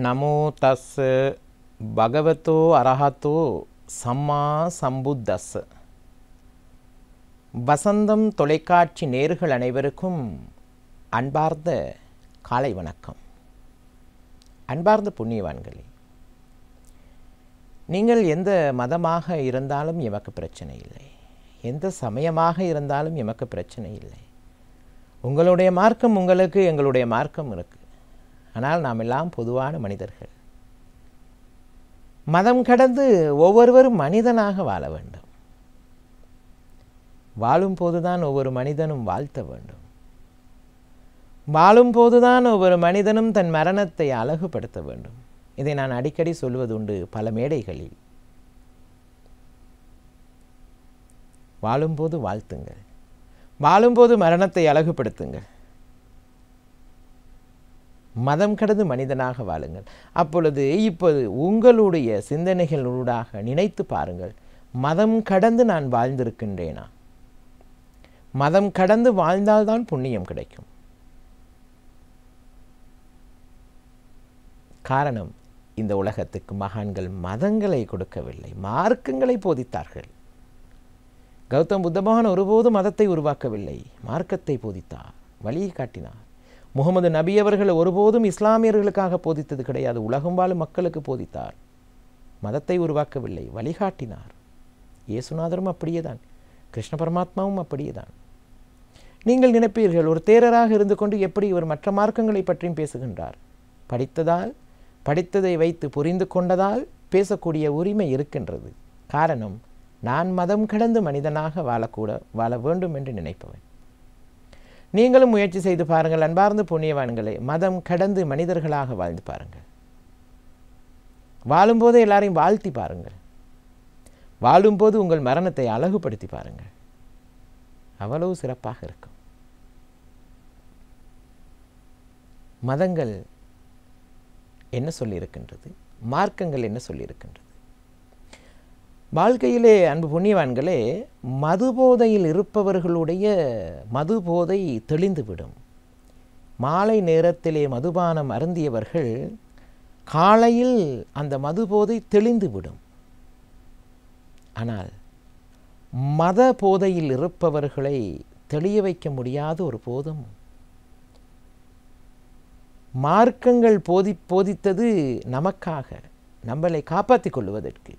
නමෝ තස්ස භගවතෝ අරහතෝ சம்மா சம்புத்தஸ்ஸ. வசந்தம் தொலைக்காட்சி நேயர்கள் அனைவருக்கும் அன்பார்ந்த காலை வணக்கம். அன்பார்ந்த புண்ணியவான்களே, நீங்கள் எந்த மதமாக இருந்தாலும் எமக்கு பிரச்சனை இல்லை, எந்த சமயமாக இருந்தாலும் எமக்கு பிரச்சனை இல்லை. உங்களுடைய மார்க்கம் உங்களுக்கு, எங்களுடைய மார்க்கம் இருக்கு. ஆனால் நாம் எல்லாம் பொதுவான மனிதர்கள். மதம் கடந்து ஒவ்வொருவரும் மனிதனாக வாழ வேண்டும். வாழும் போதுதான் ஒவ்வொரு மனிதனும் வாழ்த்த வேண்டும். வாழும் போதுதான் ஒவ்வொரு மனிதனும் தன் மரணத்தை அழகுபடுத்த வேண்டும். இதை நான் அடிக்கடி சொல்வதுண்டு பல மேடைகளில். வாழும்போது வாழ்த்துங்கள், வாழும்போது மரணத்தை அழகுபடுத்துங்கள். மதம் கடந்து மனிதனாக வாழுங்கள். அப்பொழுது இப்போது உங்களுடைய சிந்தனைகளூடாக நினைத்து பாருங்கள், மதம் கடந்து நான் வாழ்ந்திருக்கின்றேனா? மதம் கடந்து வாழ்ந்தால்தான் புண்ணியம் கிடைக்கும். காரணம், இந்த உலகத்துக்கு மகான்கள் மதங்களை கொடுக்கவில்லை, மார்க்கங்களை போதித்தார்கள். கௌதம் புத்த பகவான் ஒருபோதும் மதத்தை உருவாக்கவில்லை, மார்க்கத்தை போதித்தார், வழியை காட்டினார். முகமது நபி அவர்கள் ஒருபோதும் இஸ்லாமியர்களுக்காக போதித்தது கிடையாது, உலகம் வாழும் மக்களுக்கு போதித்தார். மதத்தை உருவாக்கவில்லை, வழிகாட்டினார். இயேசுநாதரும் அப்படியே தான், கிருஷ்ண பரமாத்மாவும் அப்படியே தான். நீங்கள் நினைப்பீர்கள், ஒரு தேரராக இருந்து கொண்டு எப்படி இவர் மற்ற மார்க்கங்களை பற்றியும் பேசுகின்றார்? படித்ததை வைத்து புரிந்து கொண்டதால் பேசக்கூடிய உரிமை இருக்கின்றது. காரணம், நான் மதம் கடந்து மனிதனாக வாழ வேண்டும் என்று நினைப்பவன். நீங்களும் முயற்சி செய்து பாருங்கள் அன்பார்ந்த புண்ணியவான்களே. மதம் கடந்து மனிதர்களாக வாழ்ந்து பாருங்கள். வாழும்போது எல்லாரையும் வாழ்த்தி பாருங்கள். வாழும்போது உங்கள் மரணத்தை அழகுபடுத்தி பாருங்கள். அவ்வளவு சிறப்பாக இருக்கும். மதங்கள் என்ன சொல்லியிருக்கின்றது, மார்க்கங்கள் என்ன சொல்லியிருக்கின்றது? வாழ்க்கையிலே அன்பு புண்ணியவான்களே, மதுபோதையில் இருப்பவர்களுடைய மதுபோதை தெளிந்துவிடும். மாலை நேரத்திலே மதுபானம் அருந்தியவர்கள் காலையில் அந்த மதுபோதை தெளிந்துவிடும். ஆனால் மத போதையில் இருப்பவர்களை தெளிய வைக்க முடியாத ஒரு போதும். மார்க்கங்கள் போதித்தது நமக்காக, நம்மளை காப்பாற்றிக் கொள்வதற்கு.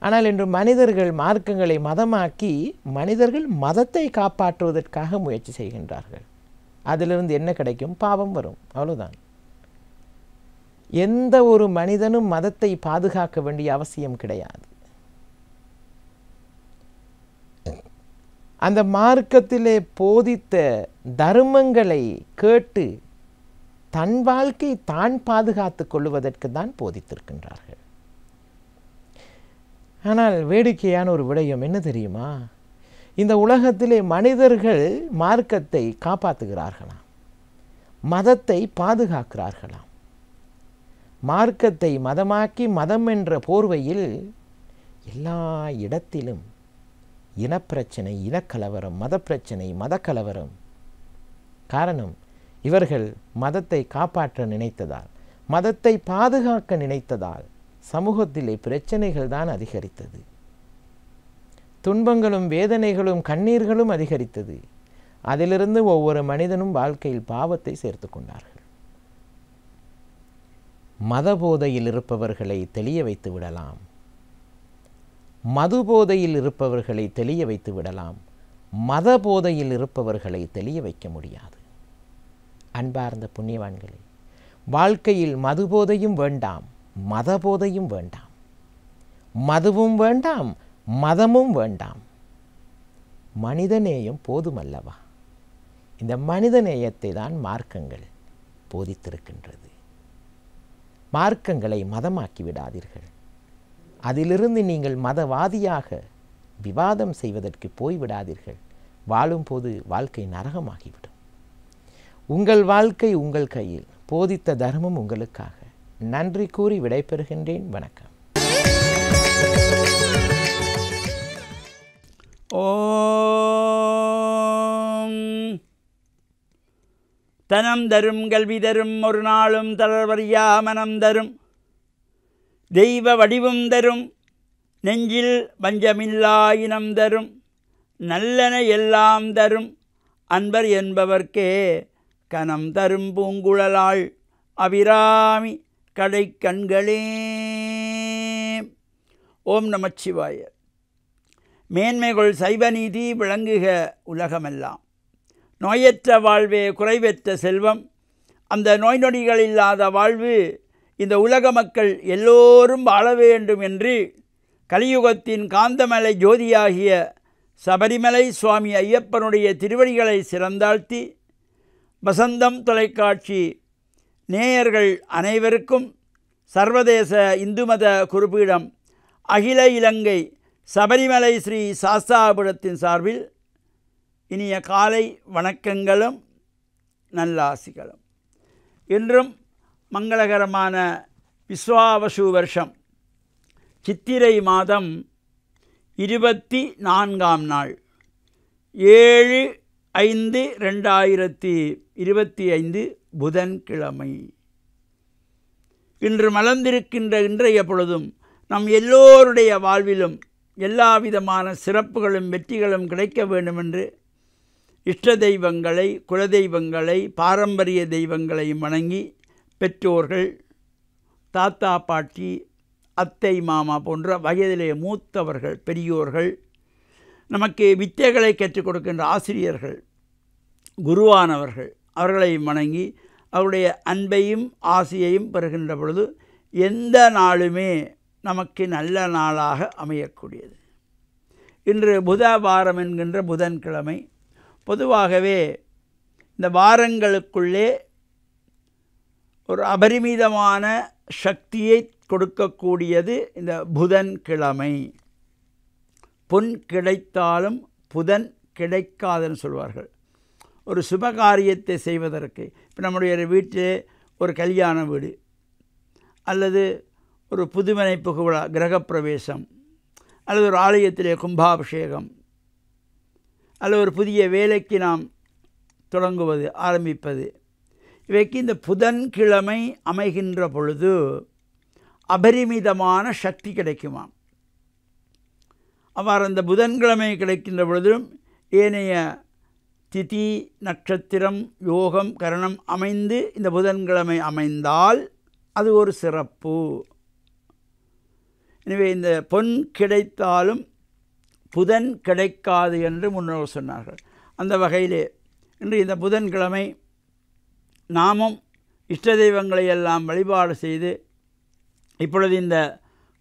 ஆனால் இன்று மனிதர்கள் மார்க்கங்களை மதமாக்கி மனிதர்கள் மதத்தை காப்பாற்றுவதற்காக முயற்சி செய்கின்றார்கள். அதிலிருந்து என்ன கிடைக்கும்? பாவம் வரும், அவ்வளவுதான். எந்த ஒரு மனிதனும் மதத்தை பாதுகாக்க வேண்டிய அவசியம் கிடையாது. அந்த மார்க்கத்திலே போதித்த தர்மங்களை கேட்டு தன் வாழ்க்கை தான் பாதுகாத்துக் கொள்வதற்கு தான் போதித்திருக்கின்றார்கள். ஆனால் வேடிக்கையான ஒரு விடயம் என்ன தெரியுமா? இந்த உலகத்திலே மனிதர்கள் மார்க்கத்தை காப்பாற்றுகிறார்களாம், மதத்தை பாதுகாக்கிறார்களாம். மார்க்கத்தை மதமாக்கி மதம் என்ற போர்வையில் எல்லா இடத்திலும் இனப்பிரச்சனை, இனக்கலவரம், மதப்பிரச்சனை, மதக்கலவரம். காரணம், இவர்கள் மதத்தை காப்பாற்ற நினைத்ததால், மதத்தை பாதுகாக்க நினைத்ததால் சமூகத்திலே பிரச்சனைகள் தான் அதிகரித்தது. துன்பங்களும் வேதனைகளும் கண்ணீர்களும் அதிகரித்தது. அதிலிருந்து ஒவ்வொரு மனிதனும் வாழ்க்கையில் பாவத்தை சேர்த்து கொண்டார்கள். மத போதையில் இருப்பவர்களை தெளிய வைத்து விடலாம், மது போதையில் இருப்பவர்களை தெளிய வைத்து விடலாம், மத போதையில் இருப்பவர்களை தெளிய வைக்க முடியாது. அன்பார்ந்த புண்ணியவான்களே, வாழ்க்கையில் மது போதையும் வேண்டாம், மத போதையும் வேண்டாம். மதுவும் வேண்டாம், மதமும் வேண்டாம். மனிதநேயம் போதுமல்லவா? இந்த மனிதநேயத்தை தான் மார்க்கங்கள் போதித்திருக்கின்றது. மார்க்கங்களை மதமாக்கி விடாதீர்கள். அதிலிருந்து நீங்கள் மதவாதியாக விவாதம் செய்வதற்கு போய்விடாதீர்கள். வாழும்போது வாழ்க்கை நரகமாகிவிடும். உங்கள் வாழ்க்கை உங்கள் கையில், போதித்த தர்மம் உங்களுக்காக. நன்றி கூறி விடைபெறுகின்றேன். வணக்கம். ஓம் தனம் தரும் கல்வி தரும் ஒரு நாளும் தளர்வறியா மனம் தரும் தெய்வ வடிவும் தரும் நெஞ்சில் வஞ்சமில்லா இனம் தரும் நல்லன எல்லாம் தரும் அன்பர் என்பவர்க்கே கனம் தரும் பூங்குழலாள் அபிராமி கடை கண்களே. ஓம் நமச்சிவாய. மேன்மைகள் சைவநீதி விளங்குக உலகமெல்லாம். நோயற்ற வாழ்வே குறைவற்ற செல்வம். அந்த நோய் நொடிகள் இல்லாத வாழ்வு இந்த உலக மக்கள் எல்லோரும் வாழ வேண்டும் என்று கலியுகத்தின் காந்தமலை ஜோதியாகிய சபரிமலை சுவாமி ஐயப்பனுடைய திருவடிகளை சிறந்தாழ்த்தி வசந்தம் தொலைக்காட்சி நேயர்கள் அனைவருக்கும் சர்வதேச இந்து மத குருபீடம் அகில இலங்கை சபரிமலை ஸ்ரீ சாஸ்தாபுரத்தின் சார்பில் இனிய காலை வணக்கங்களும் நல்லாசிகளும். இன்றும் மங்களகரமான விஸ்வாவசு வருஷம் சித்திரை மாதம் 24ஆம் நாள் 7/5/2025 புதன்கிழமை. இன்று மலர்ந்திருக்கின்ற இன்றைய பொழுதும் நம் எல்லோருடைய வாழ்விலும் எல்லா விதமான சிறப்புகளும் வெற்றிகளும் கிடைக்க வேண்டுமென்று இஷ்ட தெய்வங்களை குலதெய்வங்களை பாரம்பரிய தெய்வங்களையும் வணங்கி பெற்றோர்கள் தாத்தா பாட்டி அத்தை மாமா போன்ற வயதிலே மூத்தவர்கள் பெரியோர்கள் நமக்கு வித்தைகளை கற்றுக் கொடுக்கின்ற ஆசிரியர்கள் குருவானவர்கள் அவர்களை வணங்கி அவருடைய அன்பையும் ஆசையையும் பெறுகின்ற பொழுது எந்த நாளுமே நமக்கு நல்ல நாளாக அமையக்கூடியது. இன்று புத வாரம் என்கின்ற புதன்கிழமை. பொதுவாகவே இந்த வாரங்களுக்குள்ளே ஒரு அபரிமிதமான சக்தியை கொடுக்கக்கூடியது இந்த புதன்கிழமை. பொன் கிடைத்தாலும் புதன் கிடைக்காதுன்னு சொல்வார்கள். ஒரு சுபகாரியத்தை செய்வதற்கு இப்போ நம்முடைய வீட்டிலே ஒரு கல்யாண வீடு அல்லது ஒரு புதுமனை புகுவிழா கிரகப்பிரவேசம் அல்லது ஒரு ஆலயத்திலே கும்பாபிஷேகம் அல்லது ஒரு புதிய வேலைக்கு நாம் தொடங்குவது ஆரம்பிப்பது, இவைக்கு இந்த புதன்கிழமை அமைகின்ற பொழுது அபரிமிதமான சக்தி கிடைக்குமாம். அவ்வாறு அந்த புதன்கிழமை கிடைக்கின்ற பொழுதும் ஏனைய திதி நட்சத்திரம் யோகம் கரணம் அமைந்து இந்த புதன்கிழமை அமைந்தால் அது ஒரு சிறப்பு. எனவே இந்த பொன் கிடைத்தாலும் புதன் கிடைக்காது என்று முன்னோர் சொன்னார்கள். அந்த வகையிலே இன்று இந்த புதன்கிழமை நாமும் இஷ்ட தெய்வங்களை எல்லாம் வழிபாடு செய்து இப்பொழுது இந்த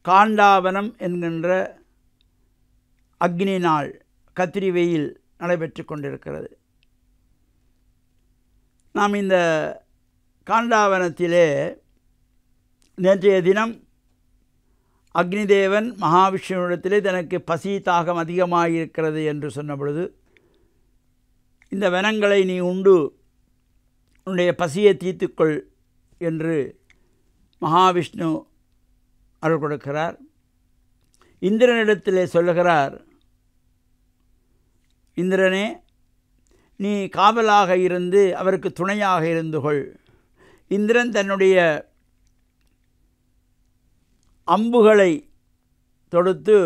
காண்டாவனம் என்கின்ற அக்னி நாள் கத்திரி வெயில் நடைபெற்று கொண்டிருக்கிறது. நாம் இந்த காண்டாவனத்திலே நேற்றைய தினம் அக்னிதேவன் மகாவிஷ்ணுவிடத்திலே தனக்கு பசி தாகம் அதிகமாக இருக்கிறது என்று சொன்ன பொழுது இந்த வனங்களை நீ உண்டு உன்னுடைய பசியை தீர்த்துக்கொள் என்று மகாவிஷ்ணு அருள் கொடுக்கிறார். இந்திரனிடத்திலே சொல்லுகிறார், இந்திரனே, நீ காவலாக இருந்து அவருக்கு துணையாக இருந்து கொள். இந்திரன் தன்னுடைய அம்புகளை தொடுத்து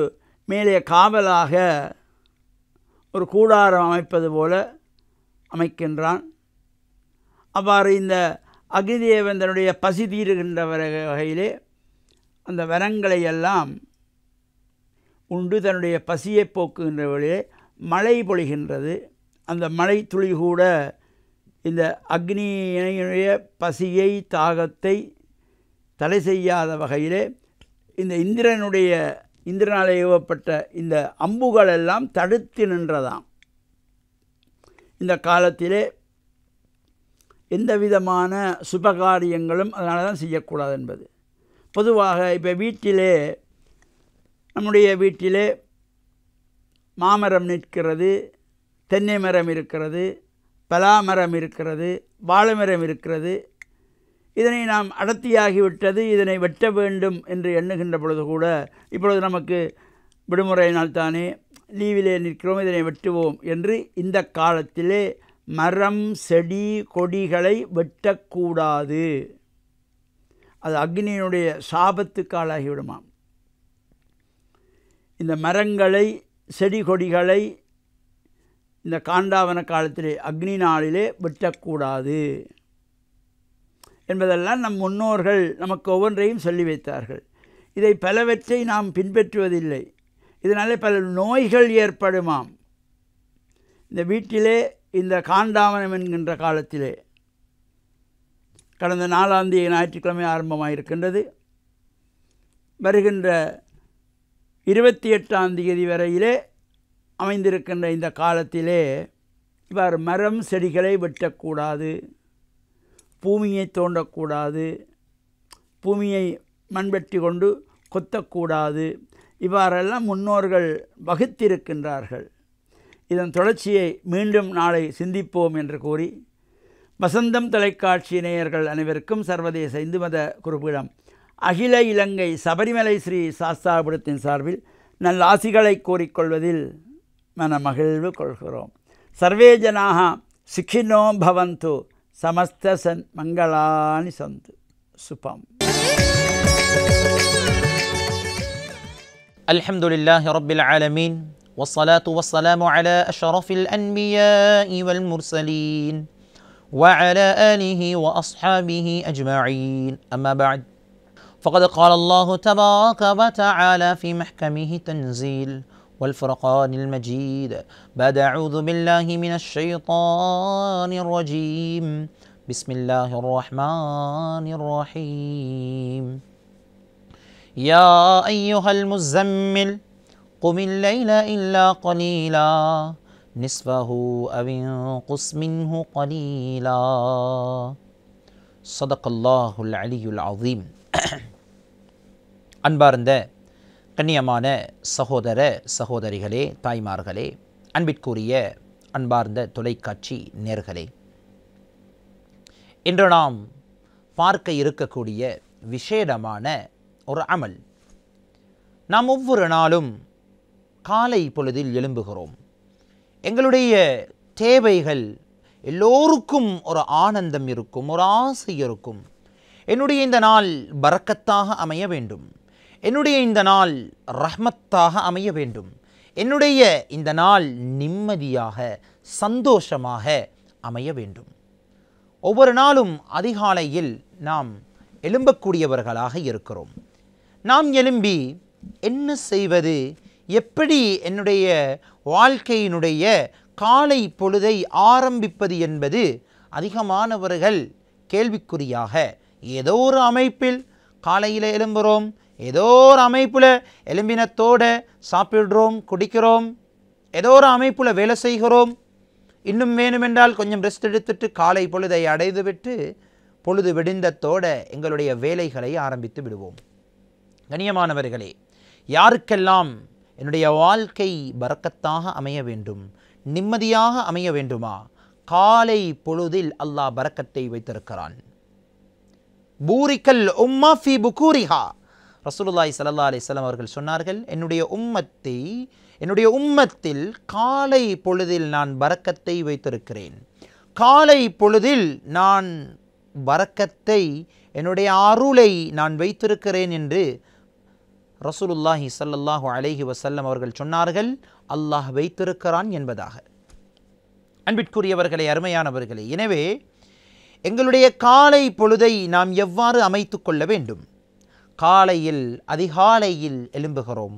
மேலே காவலாக ஒரு கூடாரம் அமைப்பது போல அமைக்கின்றான். அவ்வாறு இந்த அக்னிதேவன் தன்னுடைய பசி தீருகின்ற வகையிலே அந்த வனங்களை எல்லாம் உண்டு தன்னுடைய பசியை போக்குகின்ற வழியிலே மழை பொழிகின்றது. அந்த மழை துளி கூட இந்த அக்னியினுடைய பசியை தாகத்தை தடை செய்யாத வகையிலே இந்த இந்திரனால் ஏவப்பட்ட இந்த அம்புகள் எல்லாம் தடுத்து நின்றதாம். இந்த காலத்திலே எந்த விதமான சுபகாரியங்களும் அதனால தான் செய்யக்கூடாது என்பது. பொதுவாக இப்போ வீட்டிலே நம்முடைய வீட்டிலே மாமரம் நிற்கிறது, தென்னை மரம் இருக்கிறது, பலாமரம் இருக்கிறது, வாழைமரம் இருக்கிறது. இதனை நாம் அடர்த்தியாகிவிட்டது, இதனை வெட்ட வேண்டும் என்று எண்ணுகின்ற பொழுது கூட இப்பொழுது நமக்கு விடுமுறை நாள் தானே லீவிலே நிற்கிறோம், இதனை வெட்டுவோம் என்று இந்த காலத்திலே மரம் செடி கொடிகளை வெட்டக்கூடாது. அது அக்னியினுடைய சாபத்துக்கு ஆளாகிவிடுமாம். இந்த மரங்களை செடி கொடிகளை இந்த காண்டாவன காலத்திலே அக்னி நாளிலே வெட்டக்கூடாது என்பதெல்லாம் நம் முன்னோர்கள் நமக்கு ஒவ்வொன்றையும் சொல்லி வைத்தார்கள். இதை பலவற்றை நாம் பின்பற்றுவதில்லை. இதனாலே பல நோய்கள் ஏற்படுமாம். இந்த வீட்டிலே இந்த காண்டாவனம் என்கின்ற காலத்திலே கடந்த 4ஆம் தேதி ஞாயிற்றுக்கிழமை ஆரம்பமாயிருக்கின்றது. வருகின்ற 28ஆம் தேதி வரையிலே அமைந்திருக்கின்ற இந்த காலத்திலே இவ்வாறு மரம் செடிகளை வெட்டக்கூடாது, பூமியை தோண்டக்கூடாது, பூமியை மண்வெட்டி கொண்டு கொத்தக்கூடாது, இவ்வாறெல்லாம் முன்னோர்கள் வகுத்திருக்கின்றார்கள். இதன் தொடர்ச்சியை மீண்டும் நாளை சிந்திப்போம் என்று கூறி, வசந்தம் தொலைக்காட்சி நேயர்கள் அனைவருக்கும் சர்வதேச இந்து மத குருபீடம் அகில இலங்கை சபரிமலை ஸ்ரீ சாஸ்தாபுரத்தின் சார்பில் நல்ல ஆசிகளை கோரிக்கொள்வதில் மனமகிழ்வு கொள்கிறோம். சர்வே ஜனாக சுகினோ பவந்து, சமஸ்த சன் மங்களானி சந்து. சுபம். அல்ஹம்துலில்லாஹி ரப்பில் ஆலமீன் والصلاة والسلام على أشرف الأنبياء والمرسلين وعلى آله وأصحابه أجمعين. أما بعد، فقد قال الله تبارك وتعالى في محكمه تنزيل والفرقان المجيد بعد أعوذ بالله من الشيطان الرجيم بسم الله الرحمن الرحيم يا أيها المزمل قم الليل إلا قليلا نصفه أو انقص منه قليلا صدق الله العلي العظيم. அன்பார்ந்த கண்ணியமான சகோதர சகோதரிகளே, தாய்மார்களே, அன்பிற்குரிய அன்பார்ந்த தொலைக்காட்சி நேயர்களே, இன்று நாம் பார்க்க இருக்கக்கூடிய விசேடமான ஒரு அமல். நாம் ஒவ்வொரு நாளும் காலை பொழுதில் எழும்புகிறோம். எங்களுடைய தேவைகள் எல்லோருக்கும் ஒரு ஆனந்தம் இருக்கும், ஒரு ஆசை இருக்கும். என்னுடைய இந்த நாள் பரக்கத்தாக அமைய வேண்டும், என்னுடைய இந்த நாள் ரஹ்மத்தாக அமைய வேண்டும், என்னுடைய இந்த நாள் நிம்மதியாக சந்தோஷமாக அமைய வேண்டும். ஒவ்வொரு நாளும் அதிகாலையில் நாம் எழும்பக்கூடியவர்களாக இருக்கிறோம். நாம் எழும்பி என்ன செய்வது, எப்படி என்னுடைய வாழ்க்கையினுடைய காலை பொழுதை ஆரம்பிப்பது என்பது அதிகமானவர்கள் கேள்விக்குறியாக, ஏதோ ஒரு அமைப்பில் காலையில் எழும்புகிறோம், ஏதோ ஒரு அமைப்பில் எழும்பினத்தோடு சாப்பிடுறோம், குடிக்கிறோம், ஏதோ ஒரு அமைப்பில் வேலை செய்கிறோம், இன்னும் வேணுமென்றால் கொஞ்சம் ரெஸ்ட் எடுத்துட்டு காலை பொழுதை அடைந்துவிட்டு பொழுது விடிந்தத்தோடு எங்களுடைய வேலைகளை ஆரம்பித்து விடுவோம். கண்ணியமானவர்களே, யாருக்கெல்லாம் என்னுடைய வாழ்க்கை பரக்கத்தாக அமைய வேண்டும், நிம்மதியாக அமைய வேண்டுமா, காலை பொழுதில் அல்லாஹ் பரக்கத்தை வைத்திருக்கிறான். பூரிக்கல் உம்மா ஃபி புகூரிஹா. ரசூலுல்லாஹி ஸல்லல்லாஹு அலைஹி வஸல்லம் அவர்கள் சொன்னார்கள், என்னுடைய உம்மத்தில் காலை பொழுதில் நான் பரக்கத்தை வைத்திருக்கிறேன். காலை பொழுதில் நான் பரக்கத்தை, என்னுடைய அருளை நான் வைத்திருக்கிறேன் என்று ரசூலுல்லாஹி ஸல்லல்லாஹு அலைஹி வஸல்லம் அவர்கள் சொன்னார்கள். அல்லாஹ் வைத்திருக்கிறான் என்பதாக. அன்பிற்குரியவர்களே, அருமையானவர்களே, எனவே எங்களுடைய காலை பொழுதை நாம் எவ்வாறு அமைத்து கொள்ள வேண்டும்? காலையில் அதிகாலையில் எழும்புகிறோம்.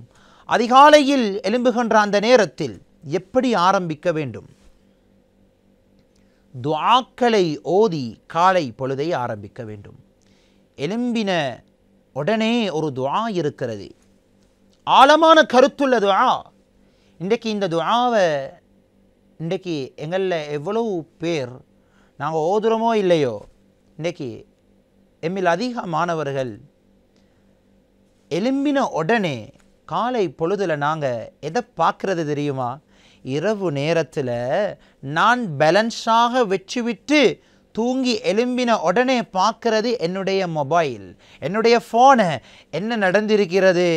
அதிகாலையில் எழும்புகின்ற அந்த நேரத்தில் எப்படி ஆரம்பிக்க வேண்டும்? துஆக்களை ஓதி காலை பொழுதை ஆரம்பிக்க வேண்டும். எழும்பின உடனே ஒரு துஆ இருக்கிறது, ஆழமான கருத்துள்ள துஆ. இன்றைக்கு இந்த துஆவை இன்றைக்கு எங்களில் எவ்வளவு பேர் நாங்கள் ஓதுறோமோ இல்லையோ, இன்றைக்கு எம்மில் அதிக மாணவர்கள் எழும்பின உடனே காலை பொழுதில் நாங்கள் எதை பார்க்குறது தெரியுமா? இரவு நேரத்தில் நான் பேலன்ஸாக வச்சுவிட்டு தூங்கி எழும்பின உடனே பார்க்கறது என்னுடைய மொபைல், என்னுடைய ஃபோனை. என்ன நடந்திருக்கிறது,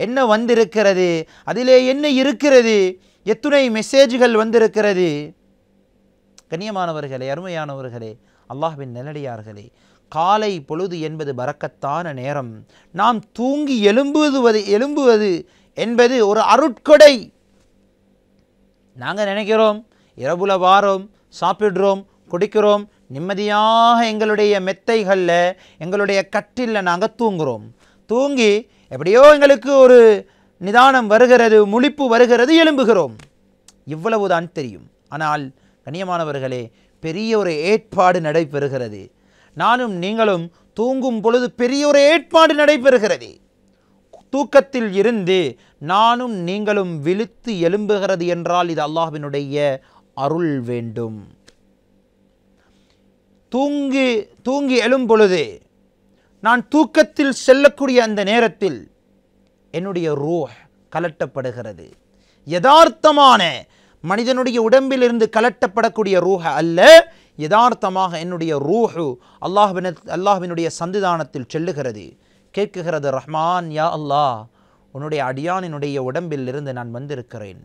என்ன வந்திருக்கிறது, அதிலே என்ன இருக்கிறது, எத்தனை மெசேஜ்கள் வந்திருக்கிறது. கண்ணியமானவர்களே, அருமையானவர்களே, அல்லாஹ்வின் நல்லடியார்களே, காலை பொழுது என்பது பரக்கத்தான நேரம். நாம் தூங்கி எழும்புவது என்பது ஒரு அருட்கொடை. நாங்கள் நினைக்கிறோம் இரவுல வாரோம், சாப்பிடுறோம், குடிக்கிறோம், நிம்மதியாக எங்களுடைய மெத்தைகளில் எங்களுடைய கட்டிலில் நாங்கள் தூங்குகிறோம். தூங்கி எப்படியோ எங்களுக்கு ஒரு நிதானம் வருகிறது, முழிப்பு வருகிறது, எழும்புகிறோம். இவ்வளவுதான் தெரியும். ஆனால் கண்ணியமானவர்களே, பெரிய ஒரு ஏற்பாடு நடைபெறுகிறது. நானும் நீங்களும் தூங்கும் பொழுது பெரிய ஒரு ஏற்பாடு நடைபெறுகிறது. தூக்கத்தில் இருந்து நானும் நீங்களும் விழித்து எழும்புகிறது என்றால் இது அல்லாஹ்வினுடைய அருள் வேண்டும். தூங்கி எழும் பொழுது நான் தூக்கத்தில் செல்லக்கூடிய அந்த நேரத்தில் என்னுடைய ரூஹ் கலட்டப்படுகிறது. யதார்த்தமான மனிதனுடைய உடம்பில் இருந்து கலட்டப்படக்கூடிய ரூஹ் அல்ல, யதார்த்தமாக என்னுடைய ரூஹு அல்லாஹ்வினுடைய சந்திதானத்தில் செல்லுகிறது. கேட்குகிறது, ரஹ்மான், யா அல்லாஹ், உன்னுடைய அடியானினுடைய உடம்பில் இருந்து நான் வந்திருக்கிறேன்.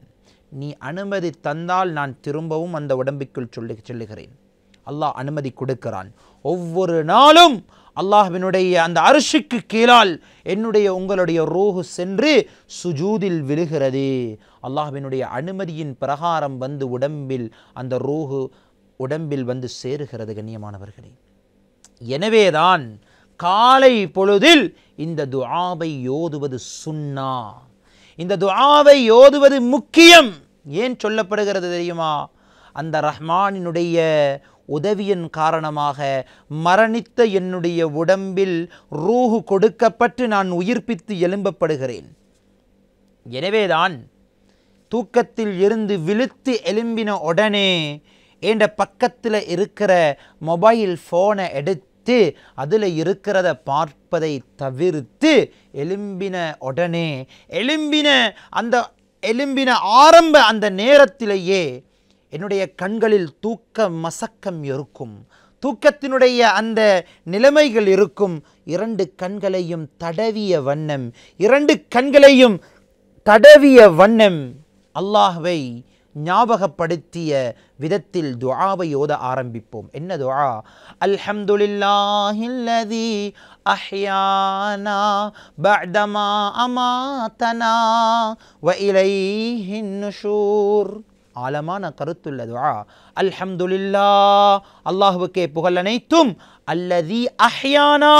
நீ அனுமதி தந்தால் நான் திரும்பவும் அந்த உடம்பிற்குள் செல்லுகிறேன். அல்லாஹ் அனுமதி கொடுக்கிறான். ஒவ்வொரு நாளும் அல்லாஹ்வினுடைய அந்த அர்ஷுக்கு கீழால் உங்களுடைய ரூஹு சென்று சுஜூதில் விழுகிறது. அல்லாஹ்வினுடைய அனுமதியின் பிரகாரம் வந்து அந்த ரூஹு உடம்பில் வந்து சேருகிறது. கண்ணியமானவர்களே, எனவேதான் காலை பொழுதில் இந்த துஆவை ஓதுவது சுன்னா. இந்த துஆவை ஓதுவது முக்கியம். ஏன் சொல்லப்படுகிறது தெரியுமா? அந்த ரஹ்மானினுடைய உதவியின் காரணமாக மரணித்த என்னுடைய உடம்பில் ரூஹு கொடுக்கப்பட்டு நான் உயிர்ப்பித்து எழும்பப்படுகிறேன். எனவேதான் தூக்கத்தில் இருந்து விழித்து எழும்பின உடனே என்ற பக்கத்தில் இருக்கிற மொபைல் ஃபோனை எடுத்து அதில் இருக்கிறத பார்ப்பதை தவிர்த்து எழும்பின உடனே எழும்பின ஆரம்ப அந்த நேரத்திலேயே என்னுடைய கண்களில் தூக்க மசக்கம் இருக்கும், தூக்கத்தினுடைய அந்த நிலைமைகள் இருக்கும். இரண்டு கண்களையும் தடவிய வண்ணம் அல்லாஹ்வை ஞாபகப்படுத்திய விதத்தில் துஆவை ஓத ஆரம்பிப்போம். என்ன துஆ? அல்ஹம்துலில்லாஹில்லதி அஹ்யானா பஅதமா அமாதனா வ இலைஹின் நுஷூர். ஆழமான கருத்துள்ள துஆ. அல்ஹம்துலில்லாஹ், அல்லாஹ்வுக்கே புகழ் அனைத்தும். அல்லதி அஹ்யானா,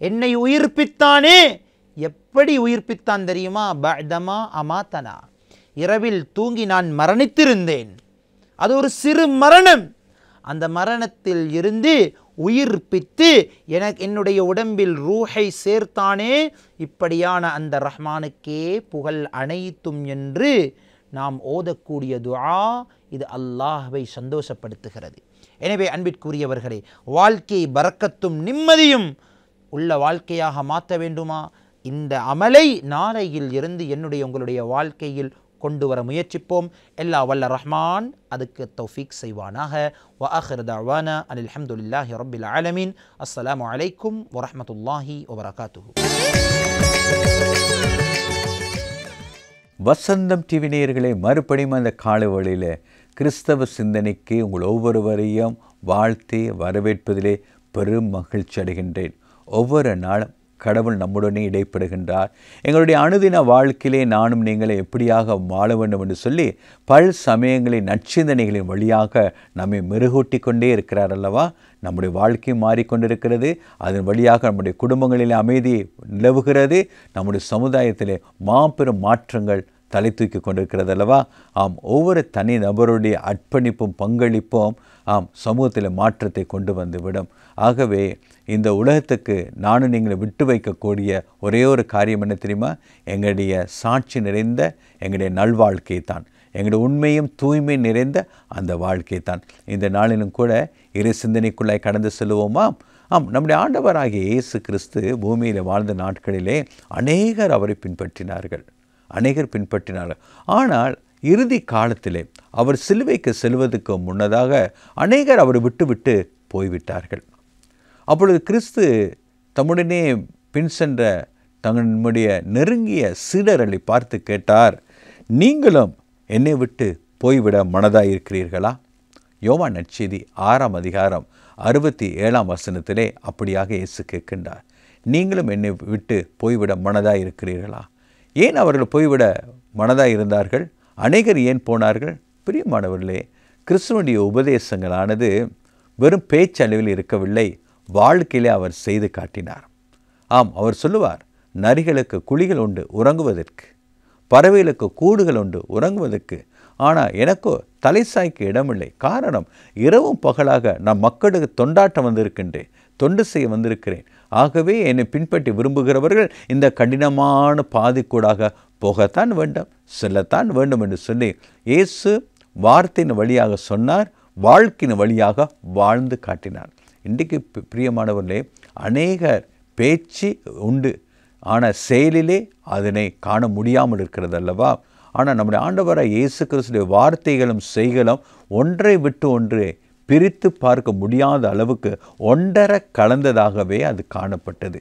என்னை உயிர்ப்பித்தானே. எப்படி உயிர்ப்பித்தான் தெரியுமா? பஅதமா அமாதனா, இரவில் தூங்கி நான் மரணித்திருந்தேன். அது ஒரு சிறு மரணம். அந்த மரணத்தில் இருந்து உயிர்ப்பித்து என்னுடைய உடம்பில் ரூஹை சேர்த்தானே. இப்படியான அந்த ரஹ்மானுக்கே புகழ் அனைத்தும் என்று நாம் ஓதக்கூடிய துஆ இது அல்லாஹ்வை சந்தோஷப்படுத்துகிறது. எனவே அன்பிற்குரியவர்களே, வாழ்க்கை பரக்கத்தும் நிம்மதியும் உள்ள வாழ்க்கையாக மாற்ற வேண்டுமா? இந்த அமலை நாளையில் இருந்து உங்களுடைய வாழ்க்கையில் கொண்டு வர முயற்சிப்போம். எல்லா வல்ல ரஹ்மான் அதுக்கு தௌஃபீக் செய்வானாக. வ ஆகிரு தஅவானா அனில் ஹம்துலில்லாஹி ரப்பில் ஆலமீன். அஸ்ஸலாமு அலைக்கும் வ ரஹ்மத்துல்லாஹி வ பரகாத்துஹு. வசந்தம் டிவி நேயர்களே, மறுபடியும் அந்த காலை வேளையில் கிறிஸ்தவ சிந்தனைக்கு உங்கள் ஒவ்வொருவரையும் வாழ்த்தி வரவேற்பதிலே பெரும் மகிழ்ச்சி அடைகின்றேன். ஒவ்வொரு நாளும் கடவுள் நம்முடனே இடைப்படுகின்றார். எங்களுடைய அனுதின வாழ்க்கையிலே நானும் நீங்களை எப்படியாக வாழ வேண்டும் என்று சொல்லி பல் சமயங்களின் நற்சிந்தனைகளின் வழியாக நம்மை மெருகூட்டி கொண்டே இருக்கிறார் அல்லவா? நம்முடைய வாழ்க்கை மாறிக்கொண்டிருக்கிறது. அதன் வழியாக நம்முடைய குடும்பங்களிலே அமைதி நிலவுகிறது. நம்முடைய சமுதாயத்திலே மாபெரும் மாற்றங்கள் தலை தூக்கி கொண்டிருக்கிறது அல்லவா? ஒவ்வொரு தனி நபருடைய அர்ப்பணிப்பும் பங்களிப்பும் சமூகத்தில் மாற்றத்தை கொண்டு வந்துவிடும். ஆகவே இந்த உலகத்துக்கு நானும் நீங்களை விட்டு வைக்கக்கூடிய ஒரே ஒரு காரியம் என்ன தெரியுமா? எங்களுடைய சாட்சி நிறைந்த எங்களுடைய நல்வாழ்க்கை தான், எங்களுடைய உண்மையும் தூய்மை நிறைந்த அந்த வாழ்க்கை தான். இந்த நாளிலும் கூட இறை சிந்தனைக்குள்ளாய் கடந்து செல்வோமா? நம்முடைய ஆண்டவராகிய இயேசு கிறிஸ்து பூமியில் வாழ்ந்த நாட்களிலே அநேகர் அவரை பின்பற்றினார்கள். ஆனால் இறுதி காலத்திலே அவர் சிலுவைக்கு செல்வதற்கு முன்னதாக அநேகர் அவரை விட்டு போய்விட்டார்கள். அப்பொழுது கிறிஸ்து தம்முடனே பின் சென்ற தம்முடைய நெருங்கிய சீடர்களை பார்த்து கேட்டார், நீங்களும் என்னை விட்டு போய்விட மனதாக இருக்கிறீர்களா? யோவான் நற்செய்தி 6ஆம் அதிகாரம் 67ஆம் வசனத்திலே அப்படியாக இயேசு கேட்கின்றார், நீங்களும் என்னை விட்டு போய்விட மனதாக இருக்கிறீர்களா? ஏன் அவர்கள் போய்விட மனதாக இருந்தார்கள்? அநேகர் ஏன் போனார்கள்? பிரியமானவர்களே, கிறிஸ்துவனுடைய உபதேசங்களானது வெறும் பேச்சளவில் இருக்கவில்லை, வாழ்க்கையிலே அவர் செய்து காட்டினார். ஆம், அவர் சொல்லுவார், நரிகளுக்கு குழிகள் உண்டு உறங்குவதற்கு, பறவைகளுக்கு கூடுகள் உண்டு உறங்குவதற்கு, ஆனால் எனக்கோ தலைசாய்க்கு இடமில்லை. காரணம், இரவும் பகலாக நான் மக்களுக்கு தொண்டாட்டம் வந்திருக்கின்றேன், தொண்டு செய்ய வந்திருக்கிறேன். ஆகவே என்னை பின்பற்றி விரும்புகிறவர்கள் இந்த கடினமான பாதைக்கூடாக போகத்தான் வேண்டும், செல்லத்தான் வேண்டும் என்று சொல்லி இயேசு வார்த்தையின் வழியாக சொன்னார், வாழ்க்கையின் வழியாக வாழ்ந்து காட்டினார். இன்றைக்கு பிரியமானவர்களே, அநேகர் பேச்சு உண்டு, ஆனால் செயலிலே அதனை காண முடியாமல் இருக்கிறது அல்லவா? ஆனால் நம்முடைய ஆண்டவராக இயேசு கிறிஸ்துடைய வார்த்தைகளும் செய்களும் ஒன்றை விட்டு ஒன்றே பிரித்து பார்க்க முடியாத அளவுக்கு ஒன்றரை கலந்ததாகவே அது காணப்பட்டது.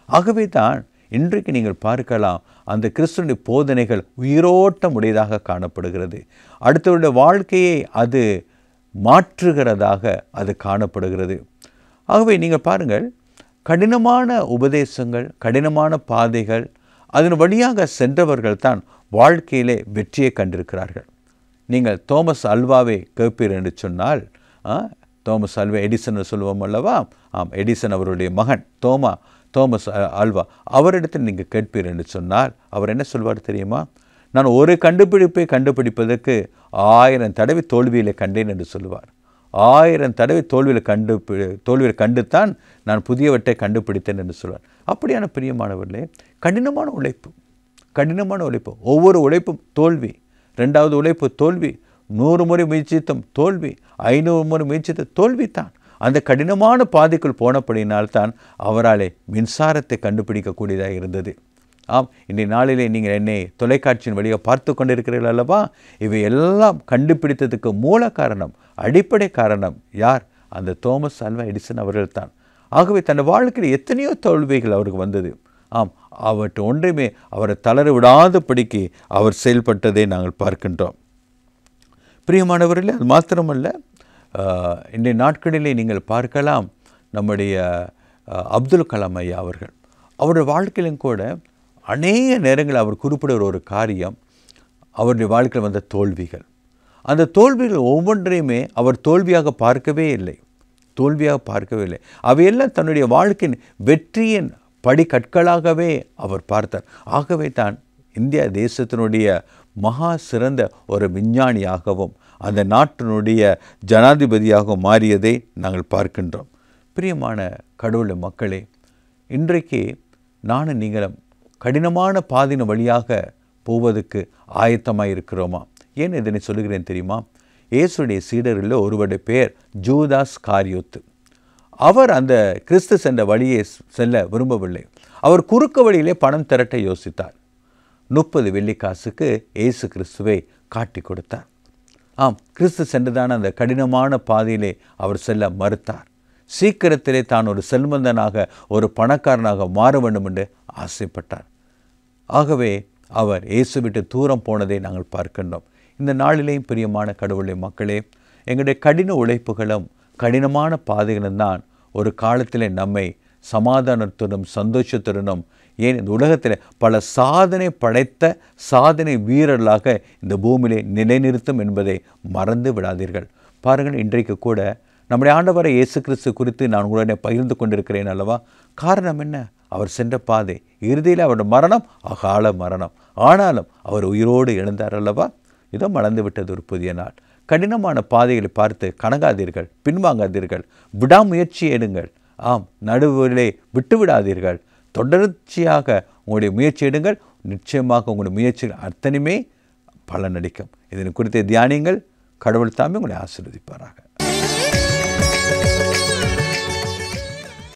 ஆகவே தான் இன்றைக்கு நீங்கள் பார்க்கலாம், அந்த கிறிஸ்துவின் போதனைகள் உயிரோட்டம் உடையதாக காணப்படுகிறது. அடுத்தவருடைய வாழ்க்கையை அது மாற்றுகிறதாக அது காணப்படுகிறது. ஆகவே நீங்கள் பாருங்கள், கடினமான உபதேசங்கள், கடினமான பாதைகள், அதன் வழியாக சென்றவர்கள் தான் வாழ்க்கையிலே வெற்றியை கண்டிருக்கிறார்கள். நீங்கள் தோமஸ் அல்வாவை கேட்பீர் என்று சொன்னால், தோமஸ் அல்வா எடிசன் சொல்லுவோம் அல்லவா? ஆம், எடிசன் அவருடைய மகன் தோமஸ் அல்வா, அவரிடத்தில் நீங்கள் கேட்பீர் என்று சொன்னால் அவர் என்ன சொல்வார் தெரியுமா? நான் ஒரு கண்டுபிடிப்பை கண்டுபிடிப்பதற்கு 1000 தடவை தோல்வியில் கண்டேன் என்று சொல்லுவார். 1000 தடவை தோல்வியில் கண்டுத்தான் நான் புதியவற்றை கண்டுபிடித்தேன் என்று சொல்வார். அப்படியான பிரியமானவர்களே, கடினமான உழைப்பு, ஒவ்வொரு உழைப்பும் தோல்வி, 2வது உழைப்பு தோல்வி, 100 முறை முயற்சித்தும் தோல்வி, 500 முறை முயற்சித்த தோல்வி தான். அந்த கடினமான பாதைக்குள் போனபடியினால்தான் அவராலே மின்சாரத்தை கண்டுபிடிக்கக்கூடியதாக இருந்தது. ஆம், இன்றைய நாளிலே நீங்கள் என்னை தொலைக்காட்சியின் வழியாக பார்த்து கொண்டிருக்கிறீர்கள் அல்லவா? இவை எல்லாம் கண்டுபிடித்ததுக்கு மூல காரணம், அடிப்படை காரணம் யார்? அந்த தோமஸ் அல்வா எடிசன் அவர்கள்தான். ஆகவே தன் வாழ்க்கையில் எத்தனையோ தோல்விகள் அவருக்கு வந்தது. ஆம், அவற்றை ஒன்றையுமே அவரை தளர விடாதபடிக்கு அவர் செயல்பட்டதை நாங்கள் பார்க்கின்றோம். பிரியமானவர்களே, அது மாத்திரமல்ல, இன்றைய நாட்களிலே நீங்கள் பார்க்கலாம், நம்முடைய அப்துல் கலாம் ஐயா அவருடைய வாழ்க்கையிலும் கூட அநேக நேரங்கள் அவர் குறிப்பிடுகிற ஒரு காரியம், அவருடைய வாழ்க்கையில் வந்த தோல்விகள். அந்த தோல்விகள் ஒவ்வொன்றையுமே அவர் தோல்வியாக பார்க்கவே இல்லை. அவையெல்லாம் தன்னுடைய வாழ்க்கையின் வெற்றியின் படிக்கற்களாகவே அவர் பார்த்தார். ஆகவே தான் இந்தியா தேசத்தினுடைய மகா சிறந்த ஒரு விஞ்ஞானியாகவும் அந்த நாட்டினுடைய ஜனாதிபதியாகவும் மாறியதை நாங்கள் பார்க்கின்றோம். பிரியமான கடவுளுடைய மக்களே, இன்றைக்கு நானும் நீங்களும் கடினமான பாதையின் வழியாக போவதற்கு ஆயத்தமாக இருக்கிறோமா? ஏன் இதனை சொல்லுகிறேன் தெரியுமா? இயேசுடைய சீடரில் ஒருவருடைய பெயர் ஜூதாஸ் காரியோத்து. அவர் அந்த கிறிஸ்து சென்ற வழியை செல்ல விரும்பவில்லை. அவர் குறுக்கு வழியிலே பணம் திரட்ட யோசித்தார். 30 வெள்ளிக்காசுக்கு இயேசு கிறிஸ்துவை காட்டி கொடுத்தார். ஆம், கிறிஸ்து சென்றதான அந்த கடினமான பாதையிலே அவர் செல்ல மறுத்தார். சீக்கிரத்திலே தான் ஒரு செல்வந்தனாக, ஒரு பணக்காரனாக மாற வேண்டும் என்று ஆசைப்பட்டார். ஆகவே அவர் இயேசு விட்டு தூரம் போனதை நாங்கள் பார்க்கின்றோம். இந்த நாளிலேயும் பிரியமான கடவுளுடைய மக்களே, எங்களுடைய கடின உழைப்புகளும் கடினமான பாதைகளும் தான் ஒரு காலத்தில் நம்மை சமாதானத்துடனும் சந்தோஷத்துடனும், ஏன் இந்த உலகத்தில் பல சாதனை படைத்த சாதனை வீரர்களாக இந்த பூமியிலே நிலைநிறுத்தும் என்பதை மறந்து விடாதீர்கள். பாருங்கள், இன்றைக்கு கூட நம்முடைய ஆண்டவரை இயேசு கிறிஸ்து குறித்து நான் உடனே பகிர்ந்து கொண்டிருக்கிறேன் அல்லவா? காரணம் என்ன? அவர் சென்ற பாதை, இறுதியில் அவருடைய மரணம் அகால மரணம். ஆனாலும் அவர் உயிரோடு எழுந்தார் அல்லவா? இதோ மறந்து விட்டது ஒரு புதிய நாள். கடினமான பாதைகளை பார்த்து கணங்காதீர்கள், பின்வாங்காதீர்கள், விடாமுயற்சி எடுங்கள். ஆம், நடுவிலே விட்டுவிடாதீர்கள். தொடர்ச்சியாக உங்களுடைய முயற்சி எடுங்கள். நிச்சயமாக உங்களுடைய முயற்சிகள் அத்தனையுமே பலனளிக்கும். இதனை குறித்த தியானியங்கள். கடவுள் தாமே உங்களை ஆசீர்வதிப்பாராக.